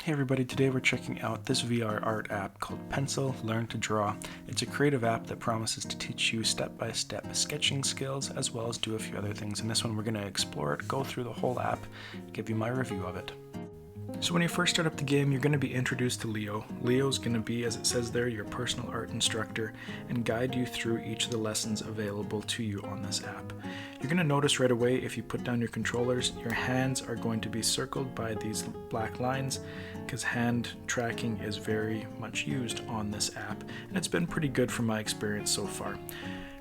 Hey everybody, today we're checking out this VR art app called Pencil Learn to Draw. It's a creative app that promises to teach you step-by-step sketching skills as well as do a few other things. In this one we're going to explore it, go through the whole app, give you my review of it. So when you first start up the game, you're going to be introduced to Leo. Leo's going to be, as it says there, your personal art instructor and guide you through each of the lessons available to you on this app. You're going to notice right away if you put down your controllers, your hands are going to be circled by these black lines because hand tracking is very much used on this app, and it's been pretty good from my experience so far.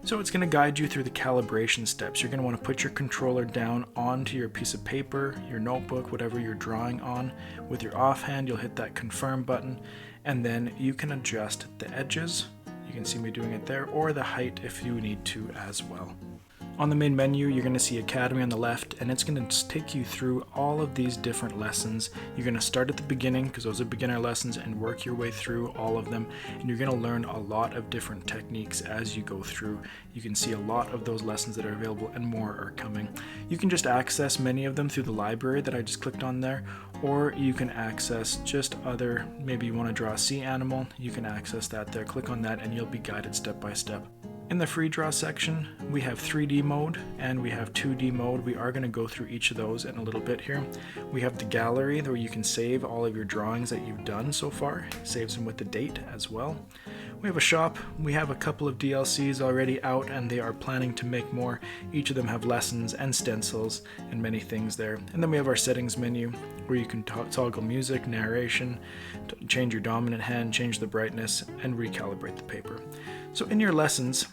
So it's going to guide you through the calibration steps. You're going to want to put your controller down onto your piece of paper, your notebook, whatever you're drawing on. With your offhand, you'll hit that confirm button, and then you can adjust the edges. You can see me doing it there, or the height if you need to as well. On the main menu, you're going to see Academy on the left, and it's going to take you through all of these different lessons. You're going to start at the beginning, because those are beginner lessons, and work your way through all of them. And you're going to learn a lot of different techniques as you go through. You can see a lot of those lessons that are available, and more are coming. You can just access many of them through the library that I just clicked on there, or you can access just other, maybe you want to draw a sea animal, you can access that there. Click on that, and you'll be guided step by step. In the free draw section, we have 3D mode and we have 2D mode. We are going to go through each of those in a little bit here. We have the gallery where you can save all of your drawings that you've done so far. It saves them with the date as well. We have a shop. We have a couple of DLCs already out and they are planning to make more. Each of them have lessons and stencils and many things there. And then we have our settings menu where you can toggle music, narration, change your dominant hand, change the brightness, and recalibrate the paper. So in your lessons,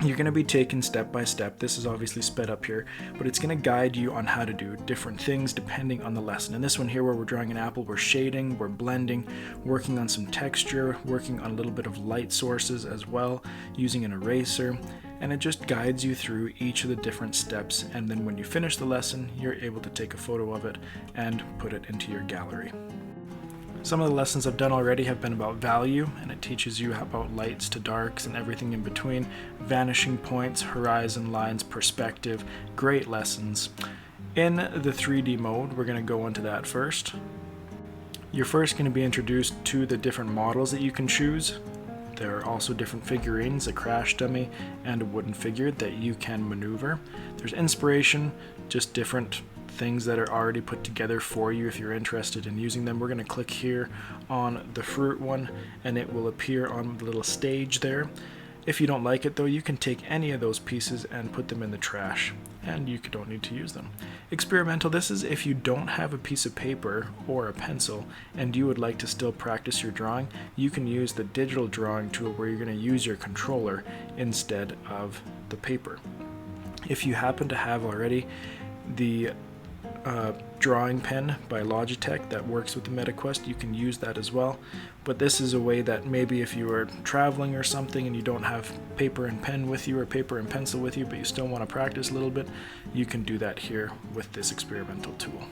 you're going to be taken step by step. This is obviously sped up here, but it's going to guide you on how to do different things depending on the lesson. In this one here where we're drawing an apple, we're shading, we're blending, working on some texture, working on a little bit of light sources as well, using an eraser, and it just guides you through each of the different steps. And then when you finish the lesson, you're able to take a photo of it and put it into your gallery. Some of the lessons I've done already have been about value, and it teaches you about lights to darks and everything in between, vanishing points, horizon lines, perspective, great lessons. In the 3D mode, we're going to go into that first. You're first going to be introduced to the different models that you can choose. There are also different figurines, a crash dummy, and a wooden figure that you can maneuver. There's inspiration, just different things that are already put together for you if you're interested in using them. We're going to click here on the fruit one and it will appear on the little stage there. If you don't like it though, you can take any of those pieces and put them in the trash and you don't need to use them. Experimental, this is if you don't have a piece of paper or a pencil and you would like to still practice your drawing, you can use the digital drawing tool where you're going to use your controller instead of the paper. If you happen to have already the drawing pen by Logitech that works with the MetaQuest, you can use that as well. But this is a way that maybe if you are traveling or something and you don't have paper and pen with you or paper and pencil with you, but you still want to practice a little bit, you can do that here with this experimental tool.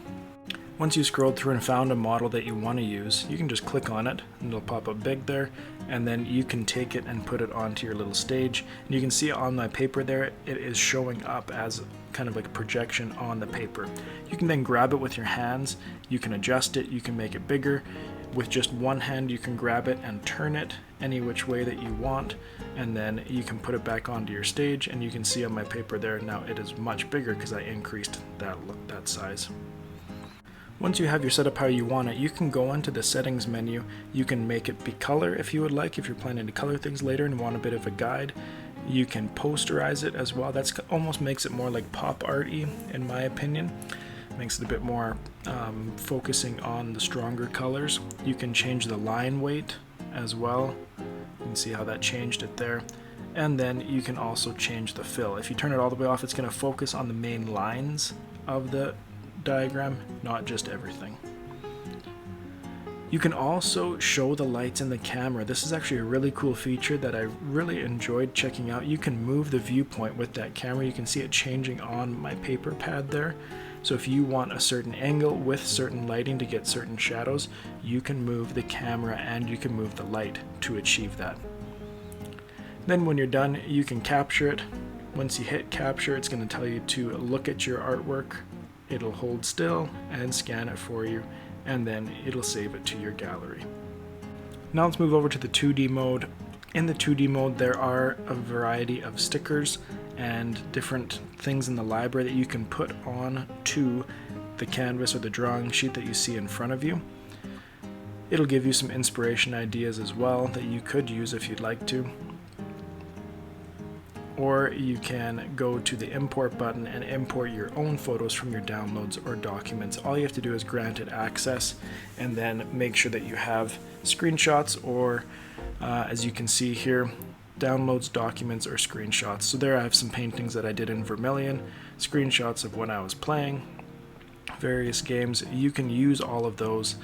Once you scrolled through and found a model that you want to use, you can just click on it and it'll pop up big there, and then you can take it and put it onto your little stage. And you can see on my paper there, it is showing up as kind of like a projection on the paper. You can then grab it with your hands, you can adjust it, you can make it bigger. With just one hand you can grab it and turn it any which way that you want, and then you can put it back onto your stage, and you can see on my paper there now it is much bigger because I increased that size. Once you have your setup how you want it, you can go into the settings menu. You can make it be color if you would like, if you're planning to color things later and want a bit of a guide. You can posterize it as well. That's almost makes it more like pop arty in my opinion. Makes it a bit more focusing on the stronger colors. You can change the line weight as well. You can see how that changed it there. And then you can also change the fill. If you turn it all the way off, it's going to focus on the main lines of the diagram, not just everything. You can also show the lights in the camera. This is actually a really cool feature that I really enjoyed checking out. You can move the viewpoint with that camera. You can see it changing on my paper pad there. So if you want a certain angle with certain lighting to get certain shadows, you can move the camera and you can move the light to achieve that. Then when you're done, you can capture it. Once you hit capture, it's going to tell you to look at your artwork. It'll hold still and scan it for you, and then it'll save it to your gallery. Now let's move over to the 2D mode. In the 2D mode, there are a variety of stickers and different things in the library that you can put on to the canvas or the drawing sheet that you see in front of you. It'll give you some inspiration ideas as well that you could use if you'd like to. Or you can go to the import button and import your own photos from your downloads or documents. All you have to do is grant it access and then make sure that you have screenshots or as you can see here, downloads, documents, or screenshots. So there I have some paintings that I did in Vermilion, screenshots of when I was playing various games. You can use all of those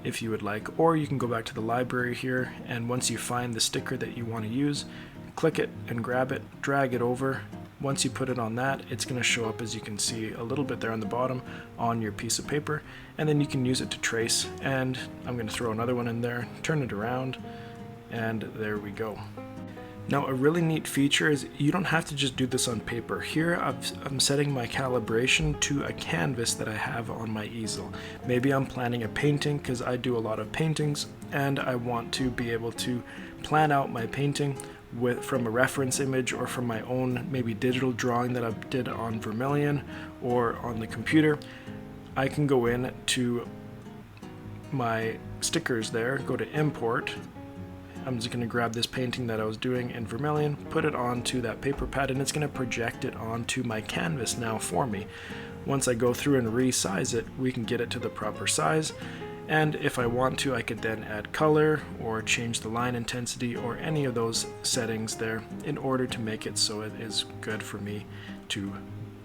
if you would like, or you can go back to the library here, and once you find the sticker that you want to use, click it and grab it, drag it over. Once you put it on that, it's going to show up, as you can see a little bit there on the bottom, on your piece of paper, and then you can use it to trace. And I'm going to throw another one in there, turn it around, and there we go. Now, a really neat feature is you don't have to just do this on paper. Here I'm setting my calibration to a canvas that I have on my easel. Maybe I'm planning a painting because I do a lot of paintings and I want to be able to plan out my painting from a reference image or from my own maybe digital drawing that I did on Vermilion or on the computer. I can go in to my stickers there, go to import. I'm just going to grab this painting that I was doing in Vermilion, put it onto that paper pad, and it's going to project it onto my canvas now for me. Once I go through and resize it, we can get it to the proper size, and if I want to, I could then add color or change the line intensity or any of those settings there in order to make it so it is good for me to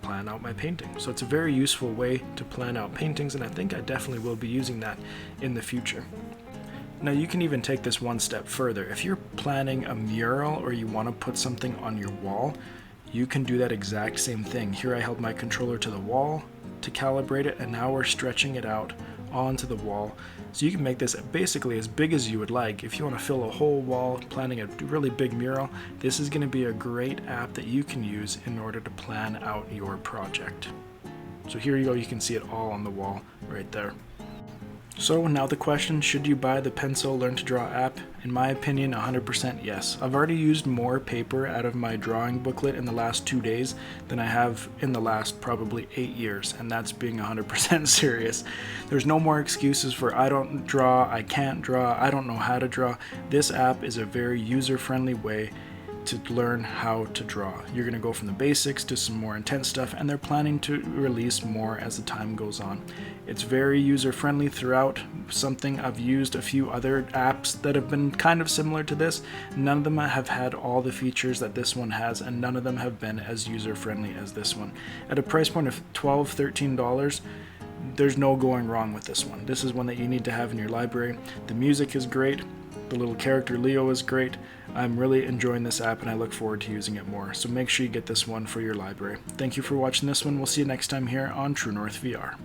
plan out my painting. So it's a very useful way to plan out paintings, and I think I definitely will be using that in the future. Now you can even take this one step further. If you're planning a mural or you want to put something on your wall, you can do that exact same thing. Here I held my controller to the wall to calibrate it, and now we're stretching it out onto the wall. So you can make this basically as big as you would like. If you want to fill a whole wall planning a really big mural, this is going to be a great app that you can use in order to plan out your project. So here you go, you can see it all on the wall right there. So now the question, should you buy the Pencil Learn to Draw app? In my opinion, 100% yes. I've already used more paper out of my drawing booklet in the last 2 days than I have in the last probably 8 years, and that's being 100% serious. There's no more excuses for I don't draw, I can't draw, I don't know how to draw. This app is a very user-friendly way to learn how to draw. You're going to go from the basics to some more intense stuff, and they're planning to release more as the time goes on. It's very user-friendly throughout. Something I've used a few other apps that have been kind of similar to this. None of them have had all the features that this one has, and none of them have been as user-friendly as this one. At a price point of $12, $13, there's no going wrong with this one. This is one that you need to have in your library. The music is great. The little character Leo is great. I'm really enjoying this app and I look forward to using it more. So make sure you get this one for your library. Thank you for watching this one. We'll see you next time here on True North VR.